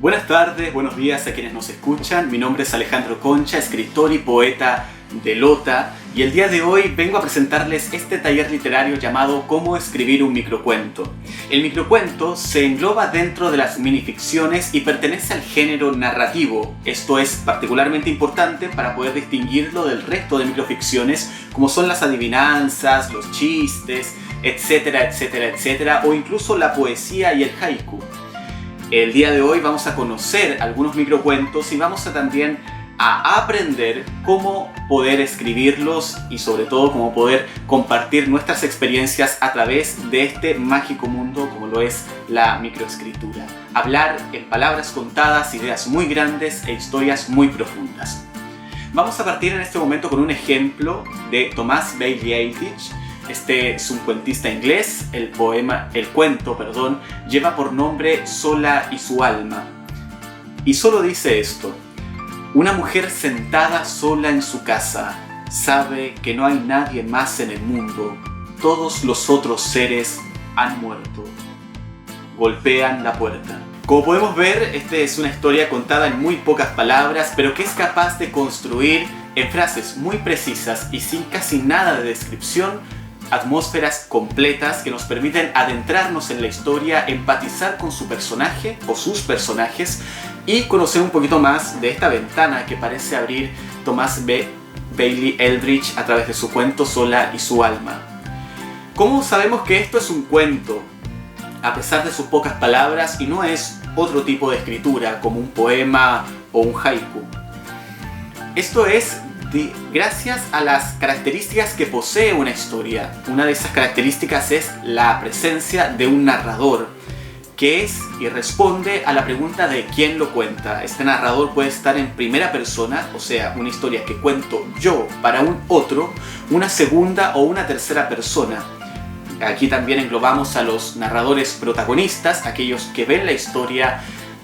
Buenas tardes, buenos días a quienes nos escuchan. Mi nombre es Alejandro Concha, escritor y poeta de Lota, y el día de hoy vengo a presentarles este taller literario llamado Cómo escribir un microcuento. El microcuento se engloba dentro de las minificciones y pertenece al género narrativo. Esto es particularmente importante para poder distinguirlo del resto de microficciones, como son las adivinanzas, los chistes, etcétera, etcétera, etcétera, o incluso la poesía y el haiku. El día de hoy vamos a conocer algunos microcuentos y vamos a también a aprender cómo poder escribirlos y sobre todo cómo poder compartir nuestras experiencias a través de este mágico mundo como lo es la microescritura. Hablar en palabras contadas, ideas muy grandes e historias muy profundas. Vamos a partir en este momento con un ejemplo de Thomas Bailey Aldrich. Este es un cuentista inglés. El cuento, lleva por nombre Sola y su alma. Y solo dice esto: una mujer sentada sola en su casa sabe que no hay nadie más en el mundo. Todos los otros seres han muerto. Golpean la puerta. Como podemos ver, esta es una historia contada en muy pocas palabras, pero que es capaz de construir en frases muy precisas y sin casi nada de descripción atmósferas completas que nos permiten adentrarnos en la historia, empatizar con su personaje o sus personajes y conocer un poquito más de esta ventana que parece abrir Thomas Bailey Aldrich a través de su cuento Sola y su alma. ¿Cómo sabemos que esto es un cuento? A pesar de sus pocas palabras, y no es otro tipo de escritura como un poema o un haiku. Esto es gracias a las características que posee una historia. Una de esas características es la presencia de un narrador, que es y responde a la pregunta de quién lo cuenta. Este narrador puede estar en primera persona, o sea, una historia que cuento yo para un otro, una segunda o una tercera persona. Aquí también englobamos a los narradores protagonistas, aquellos que ven la historia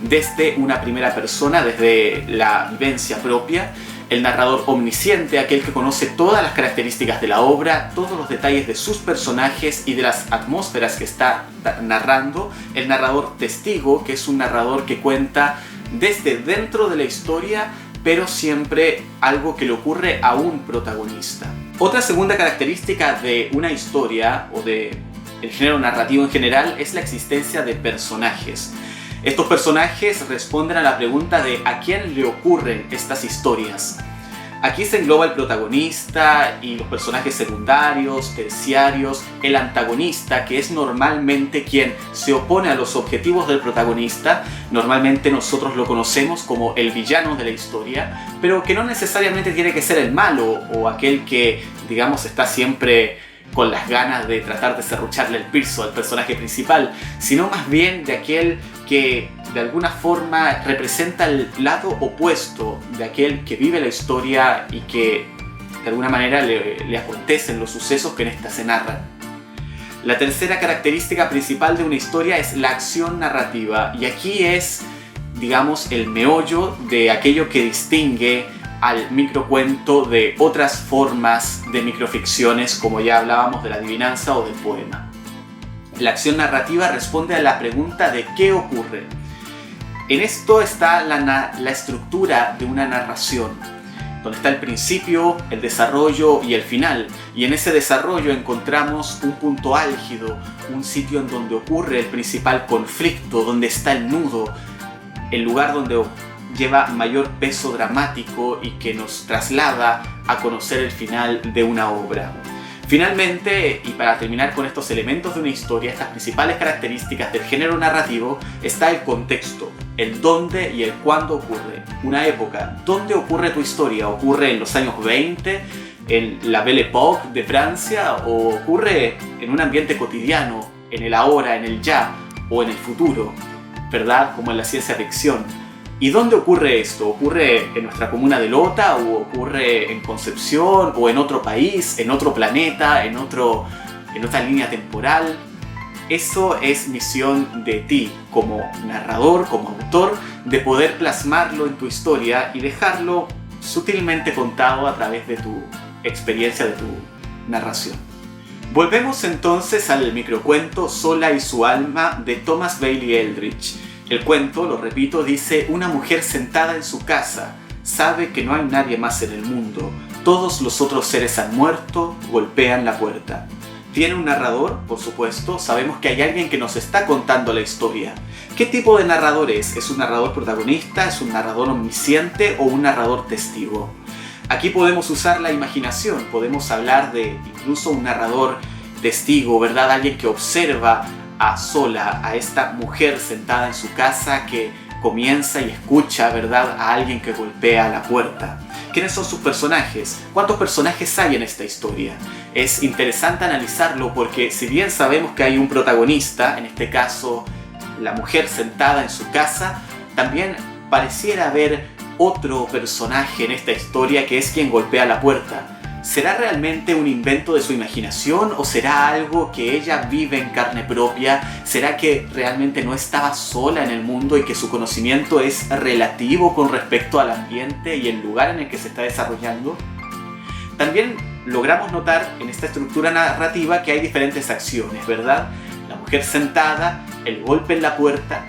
desde una primera persona, desde la vivencia propia. El narrador omnisciente, aquel que conoce todas las características de la obra, todos los detalles de sus personajes y de las atmósferas que está narrando. El narrador testigo, que es un narrador que cuenta desde dentro de la historia, pero siempre algo que le ocurre a un protagonista. Otra segunda característica de una historia, o de el género narrativo en general, es la existencia de personajes. Estos personajes responden a la pregunta de ¿a quién le ocurren estas historias? Aquí se engloba el protagonista y los personajes secundarios, terciarios, el antagonista, que es normalmente quien se opone a los objetivos del protagonista. Normalmente nosotros lo conocemos como el villano de la historia, pero que no necesariamente tiene que ser el malo o aquel que, digamos, está siempre con las ganas de tratar de serrucharle el piso al personaje principal, sino más bien de aquel que de alguna forma representa el lado opuesto de aquel que vive la historia y que de alguna manera le acontecen los sucesos que en esta se narran. La tercera característica principal de una historia es la acción narrativa, y aquí es, digamos, el meollo de aquello que distingue al microcuento de otras formas de microficciones, como ya hablábamos de la adivinanza o del poema. La acción narrativa responde a la pregunta de ¿qué ocurre? En esto está la estructura de una narración, donde está el principio, el desarrollo y el final. Y en ese desarrollo encontramos un punto álgido, un sitio en donde ocurre el principal conflicto, donde está el nudo, el lugar donde lleva mayor peso dramático y que nos traslada a conocer el final de una obra. Finalmente, y para terminar con estos elementos de una historia, estas principales características del género narrativo, está el contexto, el dónde y el cuándo ocurre. Una época, ¿dónde ocurre tu historia? ¿Ocurre en los años 20, en la Belle Époque de Francia, o ocurre en un ambiente cotidiano, en el ahora, en el ya, o en el futuro, ¿verdad? Como en la ciencia ficción. ¿Y dónde ocurre esto? ¿Ocurre en nuestra comuna de Lota? ¿O ocurre en Concepción? ¿O en otro país? ¿En otro planeta? ¿En otra línea temporal? Eso es misión de ti, como narrador, como autor, de poder plasmarlo en tu historia y dejarlo sutilmente contado a través de tu experiencia, de tu narración. Volvemos entonces al microcuento Sola y su alma de Thomas Bailey Aldrich. El cuento, lo repito, dice: una mujer sentada en su casa sabe que no hay nadie más en el mundo. Todos los otros seres han muerto, golpean la puerta. Tiene un narrador, por supuesto, sabemos que hay alguien que nos está contando la historia. ¿Qué tipo de narrador es? ¿Es un narrador protagonista? ¿Es un narrador omnisciente o un narrador testigo? Aquí podemos usar la imaginación, podemos hablar de incluso un narrador testigo, ¿verdad? Alguien que observa a sola a esta mujer sentada en su casa que comienza y escucha, ¿verdad?, a alguien que golpea la puerta. ¿Quiénes son sus personajes? ¿Cuántos personajes hay en esta historia? Es interesante analizarlo porque si bien sabemos que hay un protagonista, en este caso la mujer sentada en su casa, también pareciera haber otro personaje en esta historia que es quien golpea la puerta. ¿Será realmente un invento de su imaginación o será algo que ella vive en carne propia? ¿Será que realmente no estaba sola en el mundo y que su conocimiento es relativo con respecto al ambiente y el lugar en el que se está desarrollando? También logramos notar en esta estructura narrativa que hay diferentes acciones, ¿verdad? La mujer sentada, el golpe en la puerta,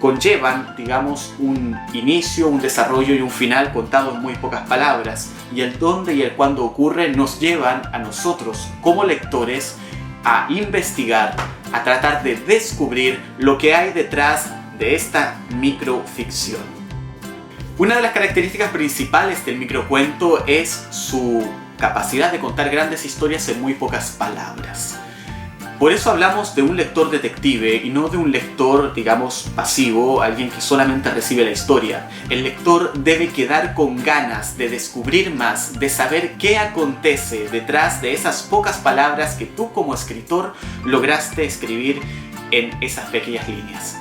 conllevan, digamos, un inicio, un desarrollo y un final contado en muy pocas palabras, y el dónde y el cuándo ocurre nos llevan a nosotros como lectores a investigar, a tratar de descubrir lo que hay detrás de esta microficción. Una de las características principales del microcuento es su capacidad de contar grandes historias en muy pocas palabras. Por eso hablamos de un lector detective y no de un lector, digamos, pasivo, alguien que solamente recibe la historia. El lector debe quedar con ganas de descubrir más, de saber qué acontece detrás de esas pocas palabras que tú como escritor lograste escribir en esas pequeñas líneas.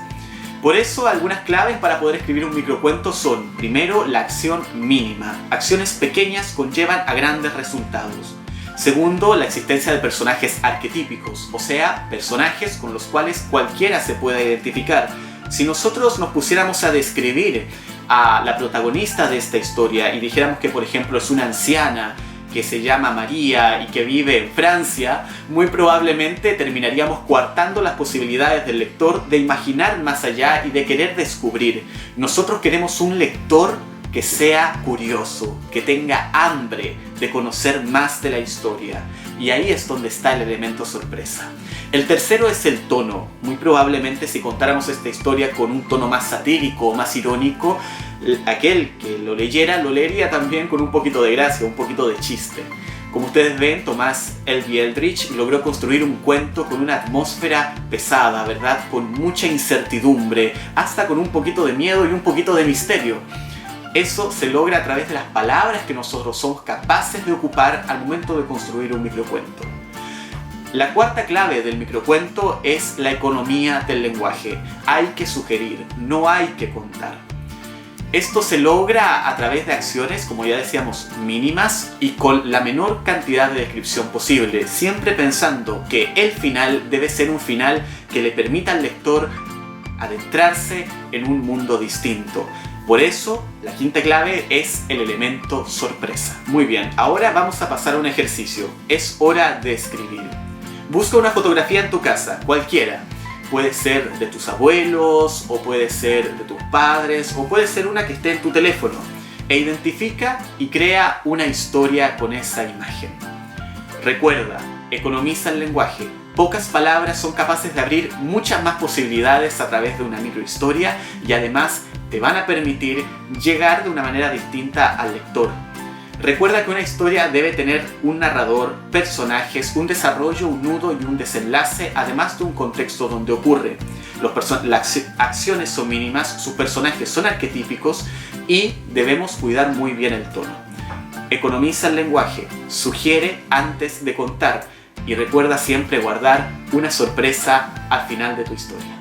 Por eso algunas claves para poder escribir un microcuento son: primero, la acción mínima. Acciones pequeñas conllevan a grandes resultados. Segundo, la existencia de personajes arquetípicos, o sea, personajes con los cuales cualquiera se pueda identificar. Si nosotros nos pusiéramos a describir a la protagonista de esta historia y dijéramos que, por ejemplo, es una anciana que se llama María y que vive en Francia, muy probablemente terminaríamos coartando las posibilidades del lector de imaginar más allá y de querer descubrir. Nosotros queremos un lector que sea curioso, que tenga hambre de conocer más de la historia. Y ahí es donde está el elemento sorpresa. El tercero es el tono. Muy probablemente si contáramos esta historia con un tono más satírico o más irónico, aquel que lo leyera lo leería también con un poquito de gracia, un poquito de chiste. Como ustedes ven, Thomas Elvey Eldritch logró construir un cuento con una atmósfera pesada, ¿verdad? Con mucha incertidumbre, hasta con un poquito de miedo y un poquito de misterio. Eso se logra a través de las palabras que nosotros somos capaces de ocupar al momento de construir un microcuento. La cuarta clave del microcuento es la economía del lenguaje. Hay que sugerir, no hay que contar. Esto se logra a través de acciones, como ya decíamos, mínimas y con la menor cantidad de descripción posible, siempre pensando que el final debe ser un final que le permita al lector adentrarse en un mundo distinto. Por eso, la quinta clave es el elemento sorpresa. Muy bien, ahora vamos a pasar a un ejercicio. Es hora de escribir. Busca una fotografía en tu casa, cualquiera. Puede ser de tus abuelos, o puede ser de tus padres, o puede ser una que esté en tu teléfono. E identifica y crea una historia con esa imagen. Recuerda, economiza el lenguaje. Pocas palabras son capaces de abrir muchas más posibilidades a través de una microhistoria y además te van a permitir llegar de una manera distinta al lector. Recuerda que una historia debe tener un narrador, personajes, un desarrollo, un nudo y un desenlace, además de un contexto donde ocurre. Las acciones son mínimas, sus personajes son arquetípicos y debemos cuidar muy bien el tono. Economiza el lenguaje, sugiere antes de contar y recuerda siempre guardar una sorpresa al final de tu historia.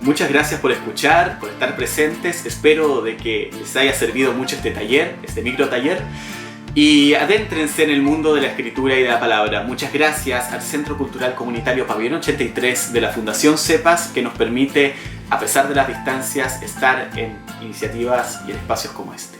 Muchas gracias por escuchar, por estar presentes. Espero de que les haya servido mucho este taller, este micro taller. Y adéntrense en el mundo de la escritura y de la palabra. Muchas gracias al Centro Cultural Comunitario Pabellón 83 de la Fundación CEPAS, que nos permite, a pesar de las distancias, estar en iniciativas y en espacios como este.